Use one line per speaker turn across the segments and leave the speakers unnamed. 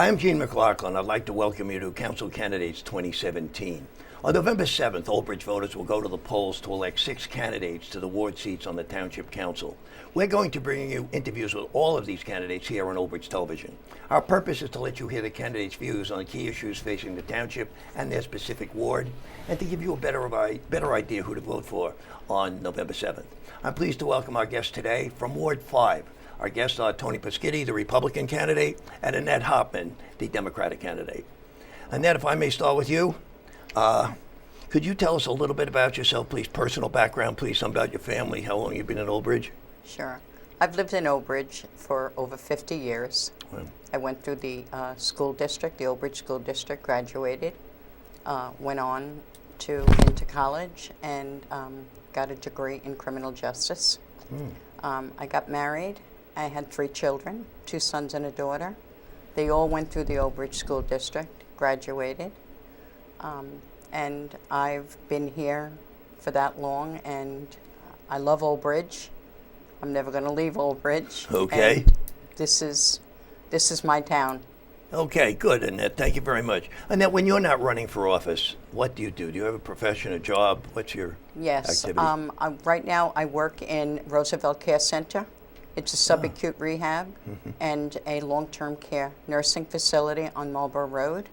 Hi, I'm Gene McLaughlin. I'd like to welcome you to Council Candidates 2017. On November 7th, Old Bridge voters will go to the polls to elect 6 candidates to the ward seats on the Township Council. We're going to bring you interviews with all of these candidates here on Old Bridge Television. Our purpose is to let you hear the candidates' views on the key issues facing the Township and their specific ward, and to give you a better idea who to vote for on November 7th. I'm pleased to welcome our guests today from Ward 5. Our guests are Tony Pasquitti, the Republican candidate, and Annette Hopman, the Democratic candidate. Annette, if I may start with you, could you tell us a little bit about yourself, please? Personal background, please, something about your family, how long you've been in Old Bridge?
Sure. I've lived in Old Bridge for over 50 years.
Wow.
I went through the school district, the Old Bridge School District, graduated, went on into college, and got a degree in criminal justice. I got married. I had 3 children, 2 sons and a daughter. They all went through the Old Bridge School District, graduated, and I've been here for that long, and I love Old Bridge. I'm never going to leave Old Bridge.
Okay.
And this is my town.
Okay, good, Annette. Thank you very much. Annette, when you're not running for office, what do you do? Do you have a profession, a job? What's your activity?
Right now I work in Roosevelt Care Center. It's a subacute rehab and a long-term care nursing facility on Marlborough Road.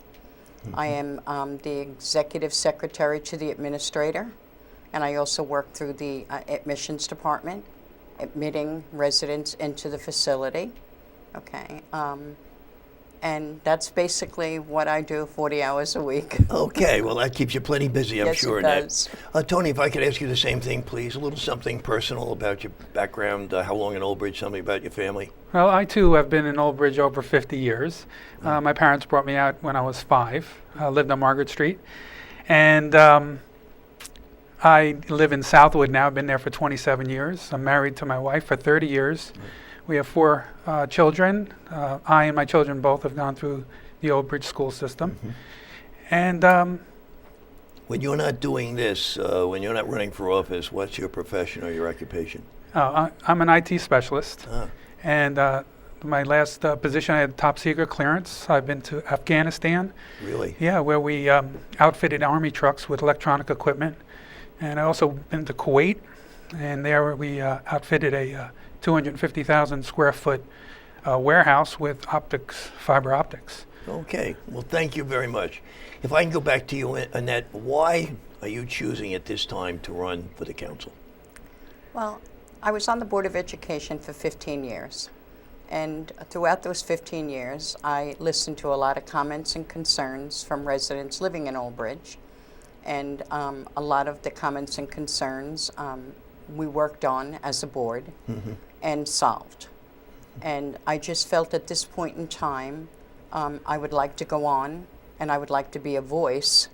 I am the executive secretary to the administrator, and I also work through the admissions department, admitting residents into the facility. Okay. And that's basically what I do 40 hours a week.
Okay, well, that keeps you plenty busy, I'm sure, Annette.
Yes, it
does. Tony, if I could ask you the same thing, please. A little something personal about your background, how long in Old Bridge, something about your family.
Well, I too have been in Old Bridge over 50 years. My parents brought me out when I was 5. I lived on Margaret Street. And I live in Southwood now. I've been there for 27 years. I'm married to my wife for 30 years. We have 4 children. I and my children both have gone through the Old Bridge school system. And
when you're not doing this, when you're not running for office, what's your profession or your occupation?
I'm an IT specialist. And my last position, I had top secret clearance. I've been to Afghanistan.
Really?
Yeah, where we outfitted Army trucks with electronic equipment. And I also been to Kuwait, and there we outfitted a 250,000 square foot warehouse with fiber optics.
Okay, well, thank you very much. If I can go back to you, Annette, why are you choosing at this time to run for the council?
Well, I was on the Board of Education for 15 years. And throughout those 15 years, I listened to a lot of comments and concerns from residents living in Old Bridge. And a lot of the comments and concerns we worked on as a board and solved. And I just felt at this point in time, I would like to go on, and I would like to be a voice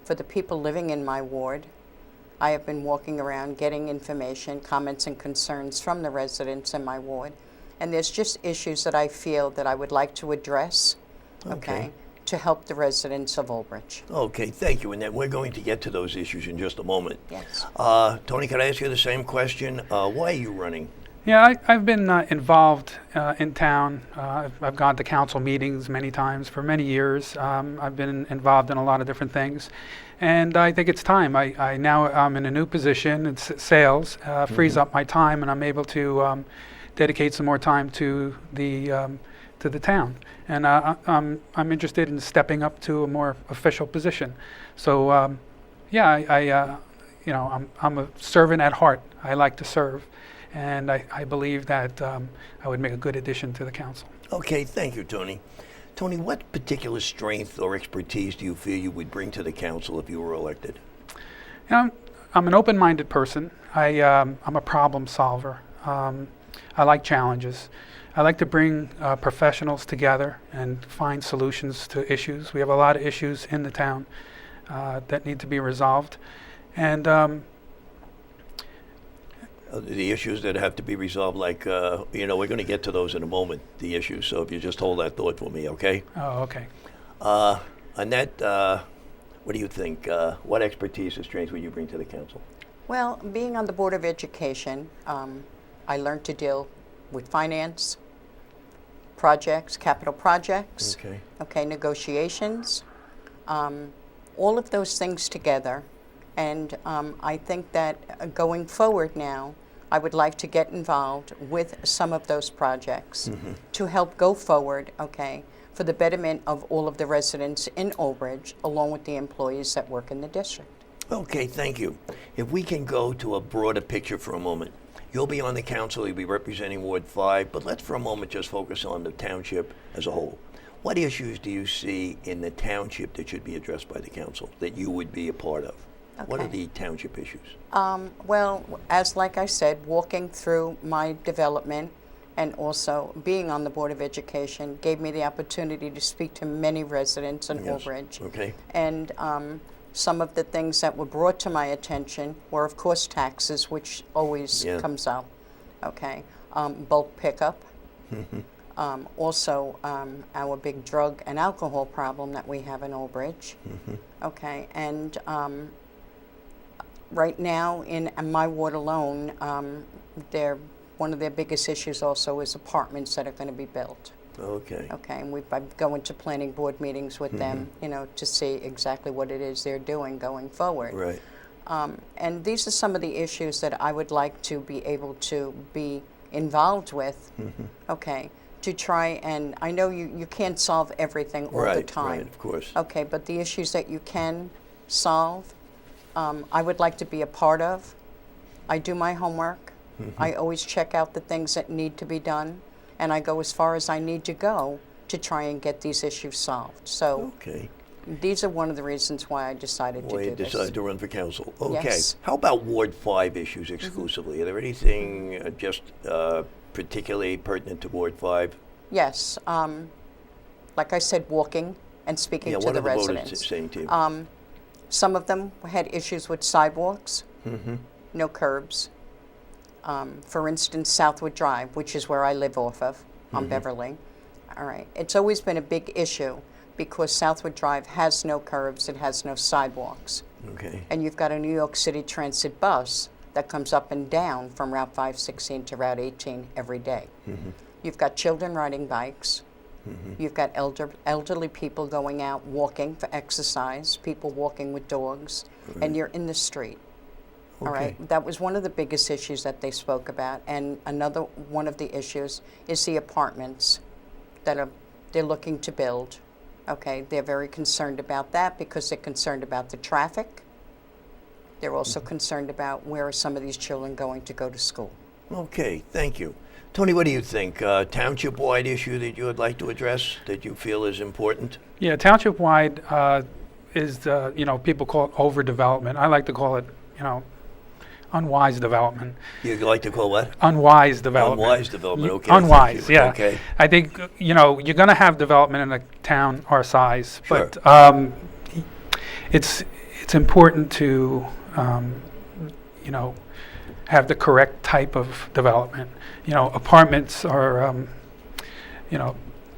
for the people living in my ward. I have been walking around getting information, comments and concerns from the residents in my ward. And there's just issues that I feel that I would like to address, okay, to help the residents of Old Bridge.
Okay, thank you, Annette. We're going to get to those issues in just a moment.
Yes.
Tony, could I ask you the same question? Why are you running?
Yeah, I've been involved in town. I've gone to council meetings many times for many years. I've been involved in a lot of different things. And I think it's time. I'm in a new position. It's sales. Frees up my time, and I'm able to dedicate some more time to the town. And I'm interested in stepping up to a more official position. So, I'm a servant at heart. I like to serve. And I believe that I would make a good addition to the council.
Okay, thank you, Tony. Tony, what particular strength or expertise do you feel you would bring to the council if you were elected?
I'm an open-minded person. I'm a problem solver. I like challenges. I like to bring professionals together and find solutions to issues. We have a lot of issues in the town that need to be resolved. And
the issues that have to be resolved, like, we're going to get to those in a moment, the issues. So if you just hold that thought for me, okay?
Oh, okay.
Annette, what do you think? What expertise or strengths would you bring to the council?
Well, being on the Board of Education, I learned to deal with finance, projects, capital projects,
Okay.
negotiations, all of those things together. And I think that going forward now, I would like to get involved with some of those projects to help go forward, for the betterment of all of the residents in Old Bridge, along with the employees that work in the district.
Okay, thank you. If we can go to a broader picture for a moment. You'll be on the council, you'll be representing Ward 5, but let's for a moment just focus on the township as a whole. What issues do you see in the township that should be addressed by the council that you would be a part of? What are the township issues?
Well, as like I said, walking through my development and also being on the Board of Education gave me the opportunity to speak to many residents in Old Bridge.
Okay.
And some of the things that were brought to my attention were, of course, taxes, which always comes up. Bulk pickup. Also, our big drug and alcohol problem that we have in Old Bridge. And right now in my ward alone, one of their biggest issues also is apartments that are going to be built.
Okay.
And I go into planning board meetings with them, to see exactly what it is they're doing going forward.
Right.
And these are some of the issues that I would like to be able to be involved with, to try and, I know you can't solve everything all the time.
Right, of course.
But the issues that you can solve, I would like to be a part of. I do my homework. I always check out the things that need to be done, and I go as far as I need to go to try and get these issues solved. So these are one of the reasons why I decided to do this.
Decided to run for council. Okay.
Yes.
How about Ward 5 issues exclusively? Are there anything just particularly pertinent to Ward 5?
Yes. Like I said, walking and speaking to the residents.
What are the voters saying to you?
Some of them had issues with sidewalks, no curbs. For instance, Southwood Drive, which is where I live off of, on Beverly. All right. It's always been a big issue because Southwood Drive has no curbs, it has no sidewalks.
Okay.
And you've got a New York City Transit bus that comes up and down from Route 516 to Route 18 every day. You've got children riding bikes. You've got elderly people going out walking for exercise, people walking with dogs, and you're in the street. All right, that was one of the biggest issues that they spoke about. And another one of the issues is the apartments that they're looking to build. They're very concerned about that because they're concerned about the traffic. They're also concerned about where are some of these children going to go to school. Okay,
thank you. Tony, what do you think? Township-wide issue that you would like to address that you feel is important?
Yeah, township-wide is, people call it overdevelopment. I like to call it, unwise development.
You like to call what?
Unwise development.
Unwise development, okay.
Unwise, yeah.
Okay.
I think, you're going to have development in a town our size,
Sure.
but it's important to, have the correct type of development. Apartments are,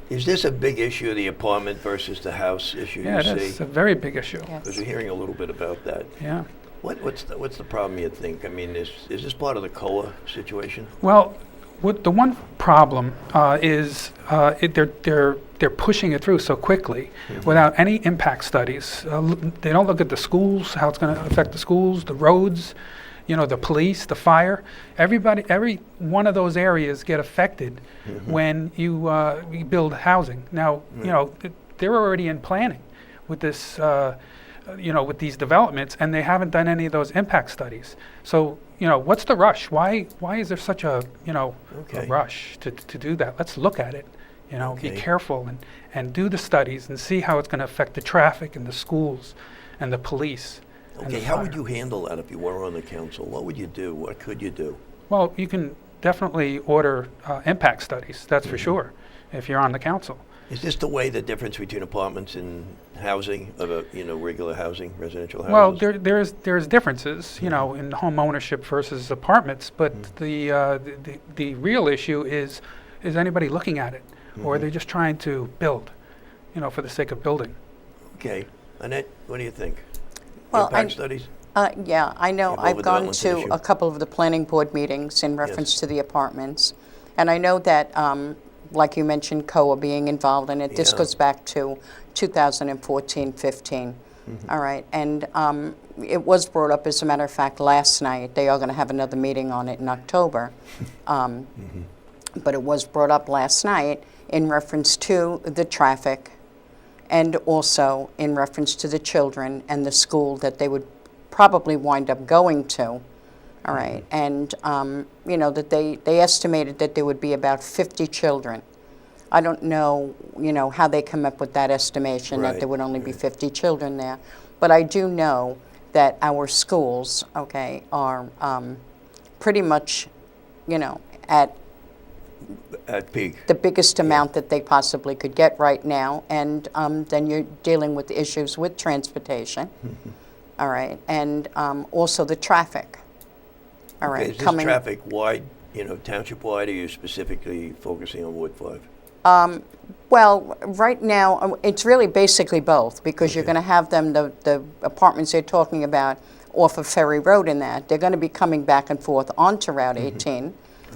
Is this a big issue, the apartment versus the house issue
yeah,
you see?
that's a very big issue.
Because we're hearing a little bit about that.
Yeah.
What's the problem you think? I mean, is this part of the COA situation?
Well, the one problem is they're pushing it through so quickly without any impact studies. They don't look at the schools, how it's going to affect the schools, the roads, the police, the fire. Every one of those areas get affected when you build housing. Now, they're already in planning with this. With these developments, and they haven't done any of those impact studies. So, what's the rush? Why is there such a rush to do that? Let's look at it. Be careful and do the studies and see how it's going to affect the traffic and the schools and the police.
Okay, how would you handle that if you were on the council? What would you do? What could you do?
Well, you can definitely order impact studies, that's for sure, if you're on the council.
Is this the way the difference between apartments and housing, regular housing, residential houses?
Well, there's differences, in home ownership versus apartments, but the real issue is anybody looking at it, or are they just trying to build, for the sake of building?
Okay, Annette, what do you think?
Well,
impact studies?
Yeah, I know. I've gone to
issue.
a couple of the planning board meetings in reference to the apartments, and I know that like you mentioned, COA being involved in it. This
Yeah.
goes back to 2014-15. All right, and it was brought up, as a matter of fact, last night. They are going to have another meeting on it in October. But it was brought up last night in reference to the traffic and also in reference to the children and the school that they would probably wind up going to. All right, and you know, that they estimated that there would be about 50 children. I don't know, you know, how they come up with that estimation that
Right,
there would only be 50 children there, but I do know that our schools, okay, are pretty much, you know, at
peak.
the biggest amount that they possibly could get right now, and then you're dealing with issues with transportation, all right, and also the traffic. All right,
Is this traffic wide, you know, township wide, or are you specifically focusing on Ward 5?
Well, right now, it's really basically both, because you're
Okay.
going to have them, the apartments they're talking about off of Ferry Road and that, they're going to be coming back and forth onto Route 18,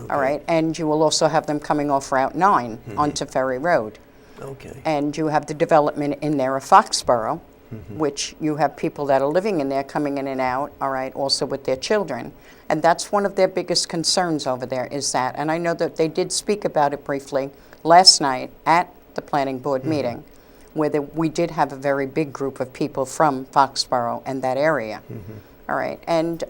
all right, and you will also have them coming off Route 9 onto Ferry Road.
Okay.
And you have the development in there of Foxborough, which you have people that are living in there coming in and out, all right, also with their children. And that's one of their biggest concerns over there, is that. And I know that they did speak about it briefly last night at the planning board meeting, where we did have a very big group of people from Foxborough and that area. All right, and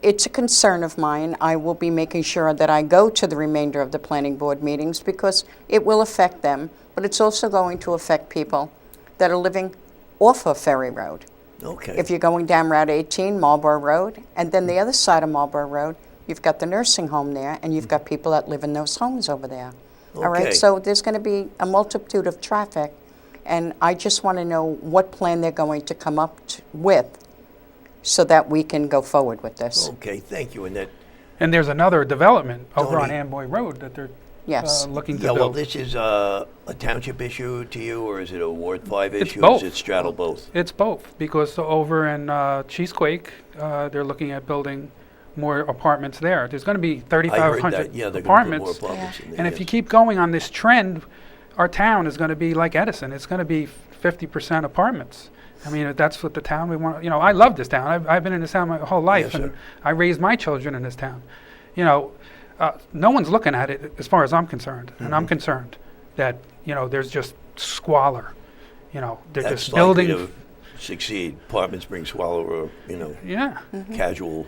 it's a concern of mine. I will be making sure that I go to the remainder of the planning board meetings, because it will affect them, but it's also going to affect people that are living off of Ferry Road.
Okay.
If you're going down Route 18, Marlborough Road, and then the other side of Marlborough Road, you've got the nursing home there, and you've got people that live in those homes over there. All
Okay.
right, so there's going to be a multitude of traffic, and I just want to know what plan they're going to come up with so that we can go forward with this.
Okay, thank you, Annette.
And there's another development over on
Tony.
Amboy Road that they're
Yes.
looking to
Yeah, well,
build.
this is a township issue to you, or is it a Ward 5
It's
issue?
both.
Does it straddle both?
It's both, because over in Cheesequake, they're looking at building more apartments there. There's going to be
I heard
3,500
that, yeah, they're going to put more
apartments.
apartments in there.
And if
yes.
you keep going on this trend, our town is going to be like Edison. It's going to be 50% apartments. I mean, if that's what the town we want. You know, I love this town. I've been in this town my whole life,
Yes,
and
sir.
I raised my children in this town. You know, no one's looking at it as far as I'm concerned, and
Mm-hmm.
I'm concerned that, you know, there's just squalor. You know, they're
That's
just
likely
building.
to succeed. Apartments bring swallow, or, you know,
Yeah.
casual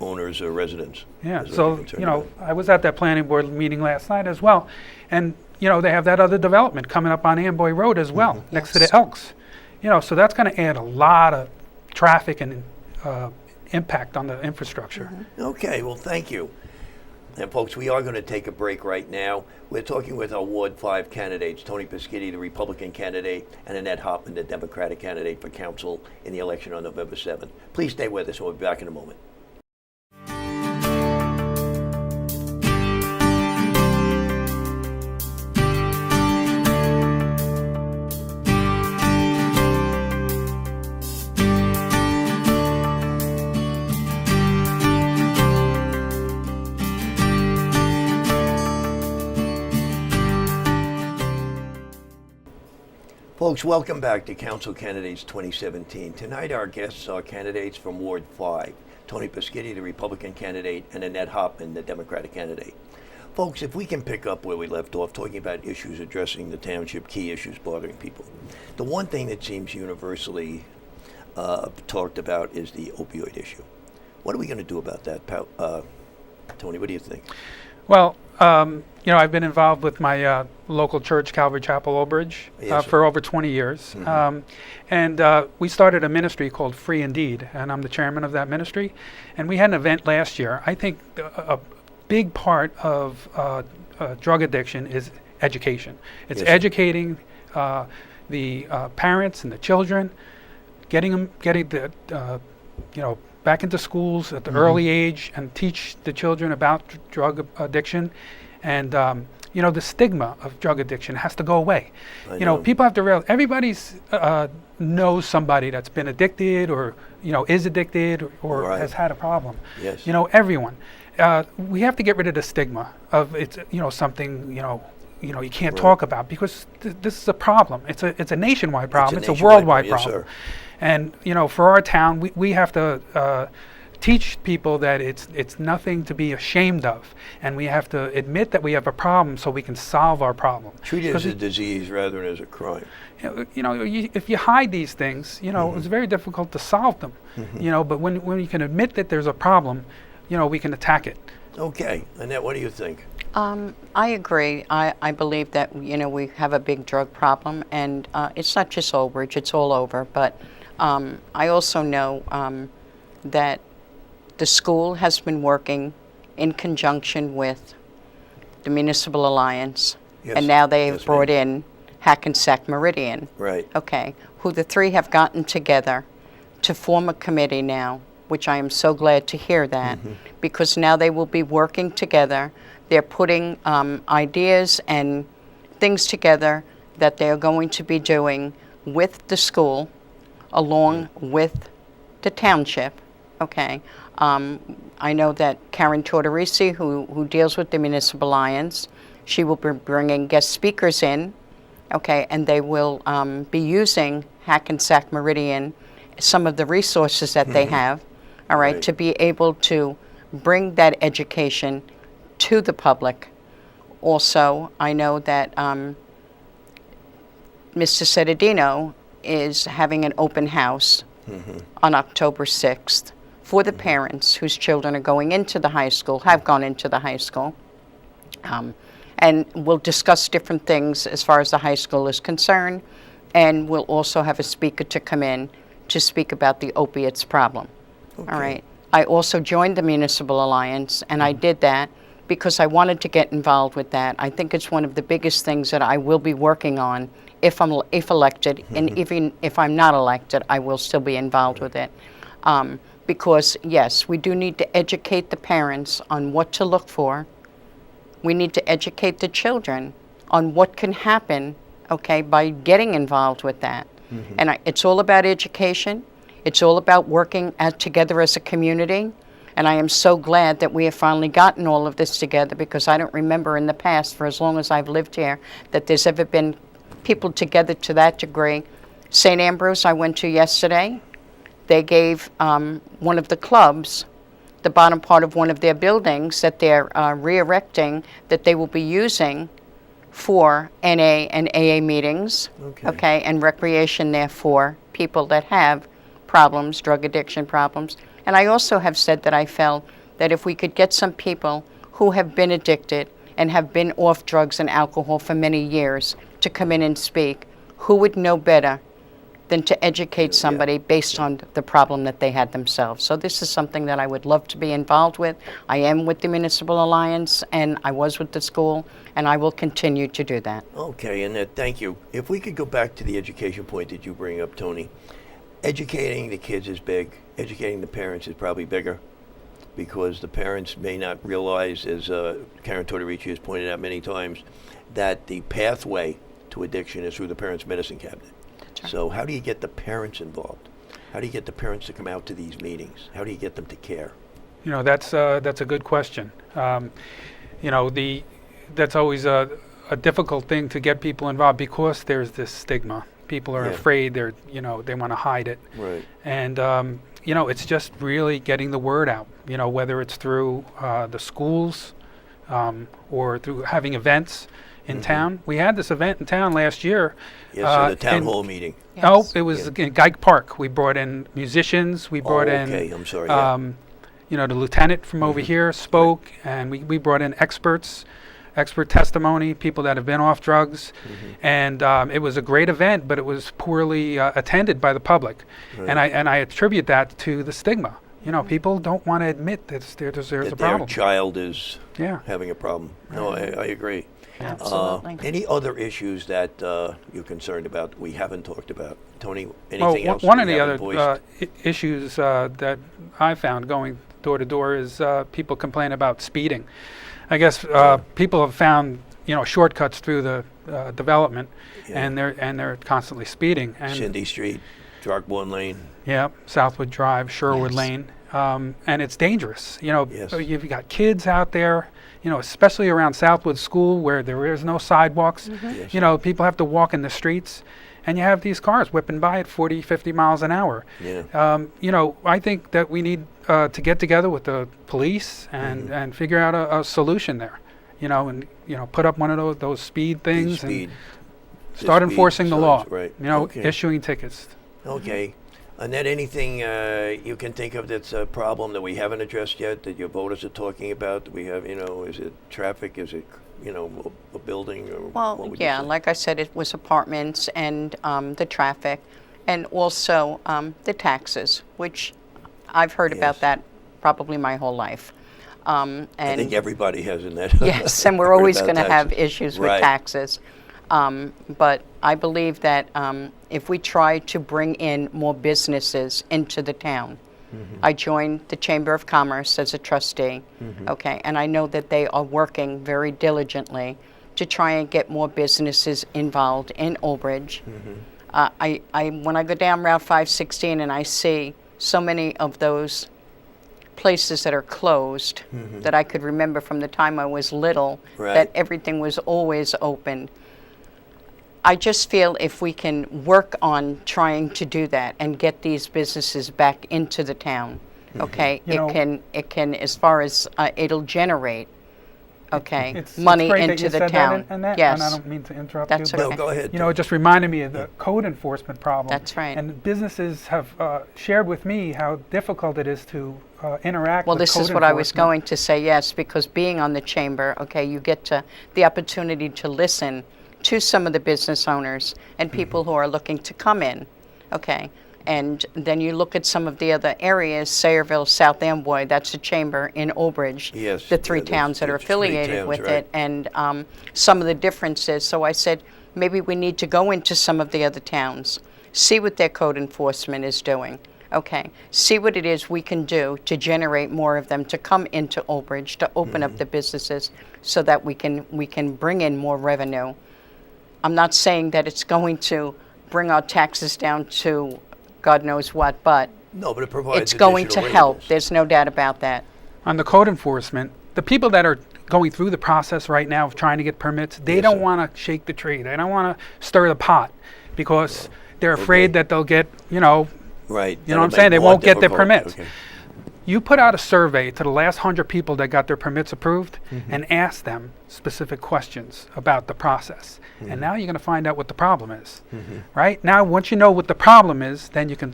owners or residents.
Yeah,
is what
so,
you're concerned
you know,
about.
I was at that planning board meeting last night as well, and, you know, they have that other development coming up on Amboy Road as well, next to the
Yes.
Elks. You know, so that's gonna add a lot of traffic and impact on the infrastructure.
Okay, well, thank you. And folks, we are going to take a break right now. We're talking with our Ward 5 candidates, Tony Peschitti, the Republican candidate, and Annette Hoffman, the Democratic candidate for council in the election on November 7th. Please stay with us. We'll be back in a moment. Folks, welcome back to Council Candidates 2017. Tonight our guests are candidates from Ward 5, Tony Peschitti, the Republican candidate, and Annette Hoffman, the Democratic candidate. Folks, if we can pick up where we left off, talking about issues addressing the township, key issues bothering people. The one thing that seems universally talked about is the opioid issue. What are we going to do about that, Tony? What do you think?
Well, you know, I've been involved with my local church, Calvary Chapel, Old Bridge,
Yes, sir.
for over 20 years. And we started a ministry called Free Indeed, and I'm the chairman of that ministry. And we had an event last year. I think a big part of drug addiction is education. It's
Yes, sir.
educating the parents and the children, getting the you know, back into schools at the early age and teach the children about drug addiction. And, you know, the stigma of drug addiction has to go away.
I
You know,
know.
people have to realize everybody's knows somebody that's been addicted or, you know, is addicted or
Right.
has had a problem.
Yes.
You know, everyone. we have to get rid of the stigma of it's something you can't talk about, because this is a problem. It's a nationwide problem. It's a worldwide problem.
Yes, sir.
And for our town, we have to teach people that it's nothing to be ashamed of, and we have to admit that we have a problem so we can solve our problem.
Treat it as a disease rather than as a crime.
If you hide these things, it's very difficult to solve them. But when you can admit that there's a problem, we can attack it.
Okay, Annette, what do you think?
I agree. I believe that we have a big drug problem, and it's not just Old Bridge; it's all over. But I also know that the school has been working in conjunction with the Municipal Alliance,
Yes.
and now they have
Yes,
brought
ma'am.
in Hackensack Meridian.
Right.
Okay, who the three have gotten together to form a committee now, which I am so glad to hear that, because now they will be working together. They're putting ideas and things together that they're going to be doing with the school, along with the township. Okay, I know that Karen Tortorisi, who deals with the Municipal Alliance, she will be bringing guest speakers in. Okay, and they will be using Hackensack Meridian, some of the resources that they have, all right,
Right.
to be able to bring that education to the public. Also, I know that Mr. Cetadino is having an open house on October 6th for the parents whose children are going into the high school, have gone into the high school. And we'll discuss different things as far as the high school is concerned, and we'll also have a speaker to come in to speak about the opiates problem.
Okay.
All right. I also joined the Municipal Alliance, and I did that because I wanted to get involved with that. I think it's one of the biggest things that I will be working on if elected, and even if I'm not elected, I will still be involved with it. Because yes, we do need to educate the parents on what to look for. We need to educate the children on what can happen, okay, by getting involved with that. And it's all about education. It's all about working together as a community. And I am so glad that we have finally gotten all of this together, because I don't remember in the past, for as long as I've lived here, that there's ever been people together to that degree. St. Ambrose, I went to yesterday. They gave one of the clubs the bottom part of one of their buildings that they're re-erecting, that they will be using for NA and AA meetings, okay, and recreation there for people that have problems, drug addiction problems. And I also have said that I felt that if we could get some people who have been addicted and have been off drugs and alcohol for many years to come in and speak, who would know better than to educate somebody based on the problem that they had themselves. So this is something that I would love to be involved with. I am with the Municipal Alliance, and I was with the school, and I will continue to do that.
Okay, Annette, thank you. If we could go back to the education point that you bring up, Tony. Educating the kids is big. Educating the parents is probably bigger, because the parents may not realize, as Karen Tortorici has pointed out many times, that the pathway to addiction is through the parents' medicine cabinet.
Right.
So how do you get the parents involved? How do you get the parents to come out to these meetings? How do you get them to care?
That's a good question. That's always a difficult thing to get people involved, because there's this stigma. People are afraid. They want to hide it.
Right.
And it's just really getting the word out. Whether it's through the schools or through having events in town. We had this event in town last year.
Yes, so the town hall meeting.
Yes.
Oh, it was in Geik Park. We brought in musicians. We brought
okay, I'm sorry. Yeah.
the lieutenant from over here spoke, and we brought in expert testimony, people that have been off drugs, and it was a great event, but it was poorly attended by the public,
Right.
and I attribute that to the stigma. People don't want to admit that there's
that
a problem.
their child is
Yeah.
having a problem. No, I agree.
Absolutely.
Any other issues that you're concerned about we haven't talked about? Tony,
Well,
anything else?
one
we
of the
haven't
other
voiced?
issues that I found going door to door is people complain about speeding. I guess people have found shortcuts through the development,
Yeah.
and they're constantly speeding. And
Cindy Street. Darkbourne Lane.
Yeah, Southwood Drive, Sherwood
Yes.
Lane, and it's dangerous. You know,
Yes.
you've got kids out there. You know, especially around Southwood School where there is no sidewalks.
Yes.
You know, people have to walk in the streets, and you have these cars whipping by at 40, 50 miles an hour.
Yeah.
You know, I think that we need to get together with the police and figure out a solution there. You know, and put up one of those speed things and
Speed.
start
speed
enforcing the law.
signs, right.
You know,
Okay.
issuing tickets.
Okay. Annette, anything you can think of that's a problem that we haven't addressed yet that your voters are talking about? That we have, is it traffic? Is it, a building? Or what
Well,
would you
yeah,
say?
like I said, it was apartments and the traffic, and also the taxes, which I've heard
Yes.
about that probably my whole life.
I
And
think everybody has in that.
yes, and we're
heard
always
about
going to have
taxes.
issues with
Right.
taxes. But I believe that if we try to bring in more businesses into the town, I joined the Chamber of Commerce as a trustee, okay, and I know that they are working very diligently to try and get more businesses involved in Old Bridge. When I go down Route 516 and I see so many of those places that are closed that I could remember from the time I was little,
Right.
that everything was always open. I just feel if we can work on trying to do that and get these businesses back into the town, okay,
You know-
it can as far as it'll generate, okay,
It's
money
great that
into
you
the
said
town.
That, and I
Yes,
don't mean to interrupt
That's
you, but
No, go ahead.
you know, it just reminded me of the code enforcement problem.
That's right.
And businesses have shared with me how difficult it is to interact
well,
with
this
code
is what I was
enforcement.
going to say, yes, because being on the chamber, okay, you get to the opportunity to listen to some of the business owners and people who are looking to come in, okay, and then you look at some of the other areas, Sayreville, South Amboy, that's a chamber in Old Bridge,
Yes,
the three
yeah,
towns that are
there's three
affiliated
towns,
with
right.
it, and some of the differences. So I said, maybe we need to go into some of the other towns, see what their code enforcement is doing. Okay, see what it is we can do to generate more of them to come into Old Bridge, to open up the businesses so that we can bring in more revenue. I'm not saying that it's going to bring our taxes down to God knows what, but
No, but it provides
it's going to
additional
help.
revenues.
There's no doubt about that.
On the code enforcement, the people that are going through the process right now of trying to get permits, they
Yes,
don't
sir.
want to shake the tree. They don't want to stir the pot because they're afraid that they'll get,
Right.
you know
That'll
what I'm
make
saying? They
more
won't get their
difficult.
permits.
Okay.
You put out a survey to the last 100 people that got their permits approved
Mm-hmm.
and ask them specific questions about the process.
Mm-hmm.
And now you're going to find out what the problem is. Right? Now, once you know what the problem is, then you can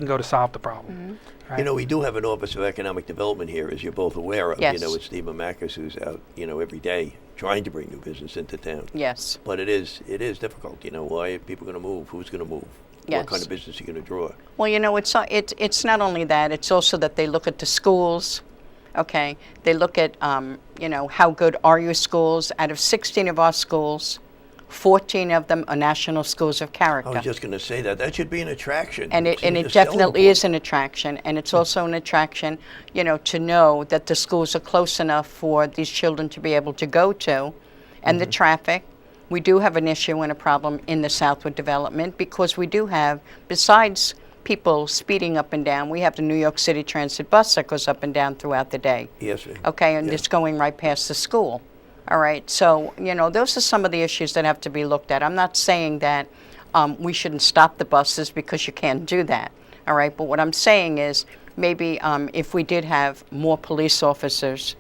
go to solve the problem. Right?
You know, we do have an Office of Economic Development here, as you're both aware of.
Yes.
You know, it's Steve Mamakis who's out, every day trying to bring new business into town.
Yes.
But it is difficult. Why are people going to move? Who's going to move?
Yes.
What kind of business are you going to draw?
Well, it's not only that. It's also that they look at the schools. Okay, they look at how good are your schools? Out of 16 of our schools, 14 of them are national schools of character.
I was just going to say that. That should be an attraction.
And it
seems a selling
definitely
point.
is an attraction, and it's also an attraction, to know that the schools are close enough for these children to be able to go to, and the traffic. We do have an issue and a problem in the Southwood development because we do have, besides people speeding up and down, we have the New York City Transit bus that goes up and down throughout the day.
Yes, ma'am.
Okay, and
Yeah.
it's going right past the school. All right, so, those are some of the issues that have to be looked at. I'm not saying that we shouldn't stop the buses because you can't do that. All right, but what I'm saying is maybe if we did have more police officers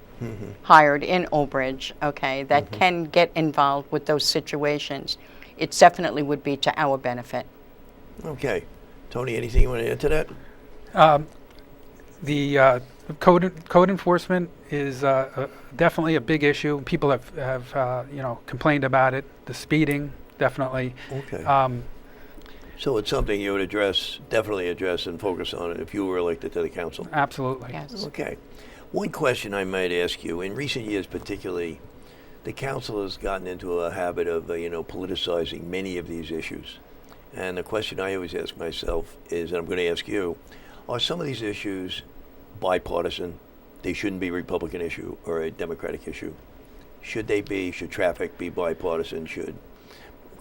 hired in Old Bridge, okay, that can get involved with those situations, it definitely would be to our benefit.
Okay. Tony, anything you want to add to that?
The code enforcement is definitely a big issue. People have complained about it. The speeding, definitely.
Okay. So it's something you would definitely address and focus on it if you were elected to the council.
Absolutely.
Yes.
Okay. One question I might ask you, in recent years particularly, the council has gotten into a habit of, politicizing many of these issues. And the question I always ask myself is, and I'm going to ask you, are some of these issues bipartisan? They shouldn't be a Republican issue or a Democratic issue. Should traffic be bipartisan? Should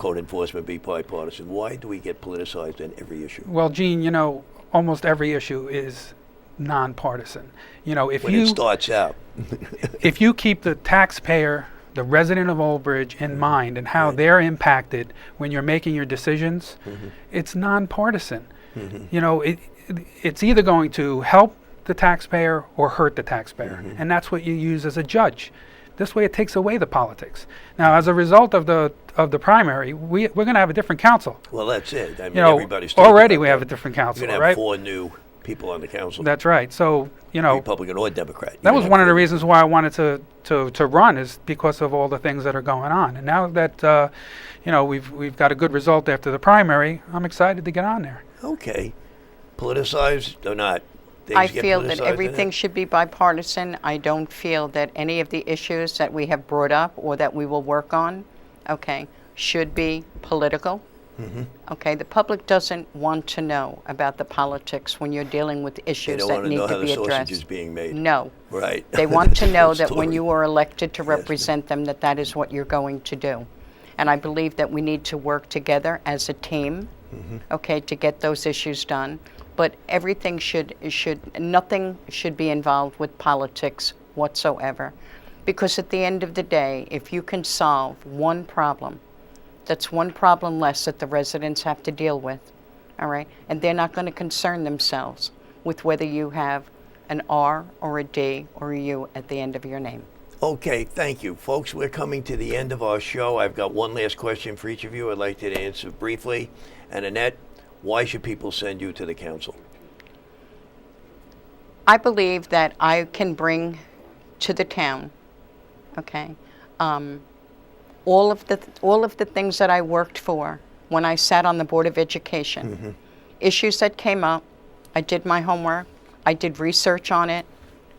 code enforcement be bipartisan? Why do we get politicized in every issue?
Well, Gene, almost every issue is nonpartisan. If
When
you
it starts out.
if you keep the taxpayer, the resident of Old Bridge, in mind and how
Right.
they're impacted when you're making your decisions, it's nonpartisan. It's either going to help the taxpayer or hurt the taxpayer, and that's what you use as a judge. This way, it takes away the politics. Now, as a result of the primary, we're going to have a different council.
Well, that's it. I mean, everybody's talking
Already
about
we have
that.
a different
You're
council,
going to have
right?
4 new people on the council,
That's right. So,
Republican or Democrat.
that was one of the reasons why I wanted to run, is because of all the things that are going on. And now that we've got a good result after the primary, I'm excited to get on there.
Okay. Politicized or not? Things
I
get
feel that
politicized in
everything
it?
should be bipartisan. I don't feel that any of the issues that we have brought up or that we will work on, okay, should be political. Okay, the public doesn't want to know about the politics when you're dealing with
They
issues
don't
that
want to
need
know how
to
the
be
sausage is
addressed.
being made.
No.
Right.
They want to know
Whole
that when
story.
you are elected to
Yes, ma'am.
represent them, that is what you're going to do. And I believe that we need to work together as a team, okay, to get those issues done. But everything nothing should be involved with politics whatsoever. Because at the end of the day, if you can solve one problem, that's one problem less that the residents have to deal with, all right? And they're not going to concern themselves with whether you have an R or a D or a U at the end of your name.
Okay, thank you. Folks, we're coming to the end of our show. I've got one last question for each of you I'd like you to answer briefly. And Annette, why should people send you to the council?
I believe that I can bring to the town, okay, all of the things that I worked for when I sat on the Board of Education. Issues that came up, I did my homework, I did research on it.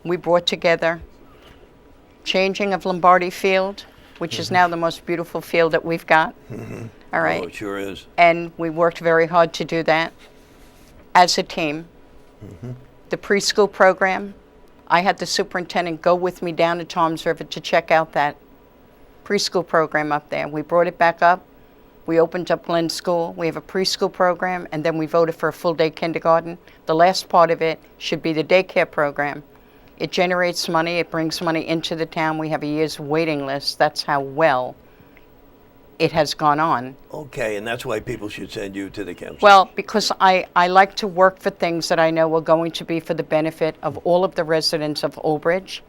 We brought together changing of Lombardi Field, which is now the most beautiful field that we've got. All right.
Oh, it sure is.
And we worked very hard to do that as a team. The preschool program, I had the superintendent go with me down to Toms River to check out that preschool program up there. We brought it back up. We opened up Glen School. We have a preschool program, and then we voted for a full-day kindergarten. The last part of it should be the daycare program. It generates money. It brings money into the town. We have a year's waiting list. That's how well it has gone on.
Okay, and that's why people should send you to the council.
Well, because I like to work for things that I know are going to be for the benefit of all of the residents of Old Bridge.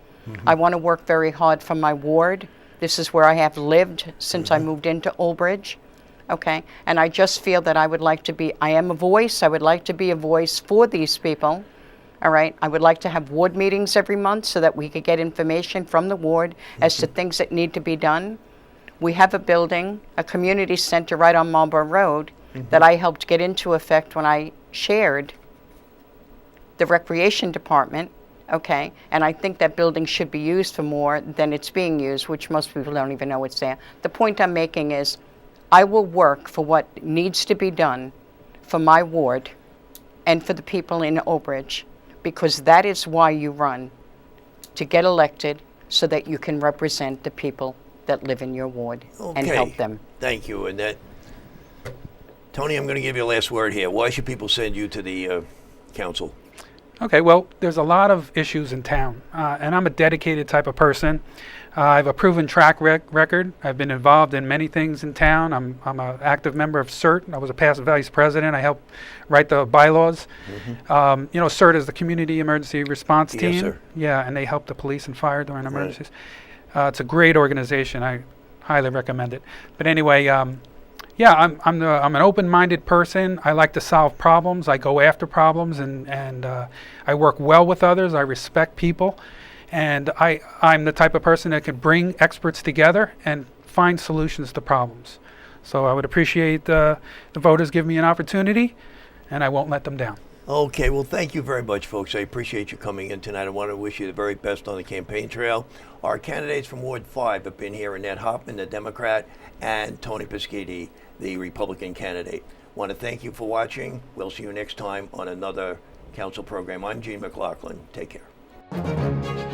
I want to work very hard for my ward. This is where I have lived since I moved into Old Bridge. Okay, and I just feel that I would like to be, I am a voice. I would like to be a voice for these people. All right, I would like to have ward meetings every month so that we could get information from the ward as to things that need to be done. We have a building, a community center right on Marlborough Road that I helped get into effect when I shared the recreation department, okay? And I think that building should be used for more than it's being used, which most people don't even know it's there. The point I'm making is I will work for what needs to be done for my ward and for the people in Old Bridge, because that is why you run, to get elected so that you can represent the people that live in your ward and help them.
Thank you, Annette. Tony, I'm going to give you a last word here. Why should people send you to the council?
Okay, well, there's a lot of issues in town, and I'm a dedicated type of person. I have a proven track record. I've been involved in many things in town. I'm an active member of CERT. I was a past vice president. I helped write the bylaws. CERT is the Community Emergency Response Team.
Yes, sir.
Yeah, and they help the police and fire during emergencies. It's a great organization. I highly recommend it. But anyway, I'm an open-minded person. I like to solve problems. I go after problems, and I work well with others. I respect people, and I'm the type of person that can bring experts together and find solutions to problems. So I would appreciate the voters give me an opportunity, and I won't let them down.
Okay, well, thank you very much, folks. I appreciate you coming in tonight. I want to wish you the very best on the campaign trail. Our candidates from Ward 5 have been here, Annette Hoffman, the Democrat, and Tony Peschitti, the Republican candidate. Want to thank you for watching. We'll see you next time on another council program. I'm Gene McLaughlin. Take care.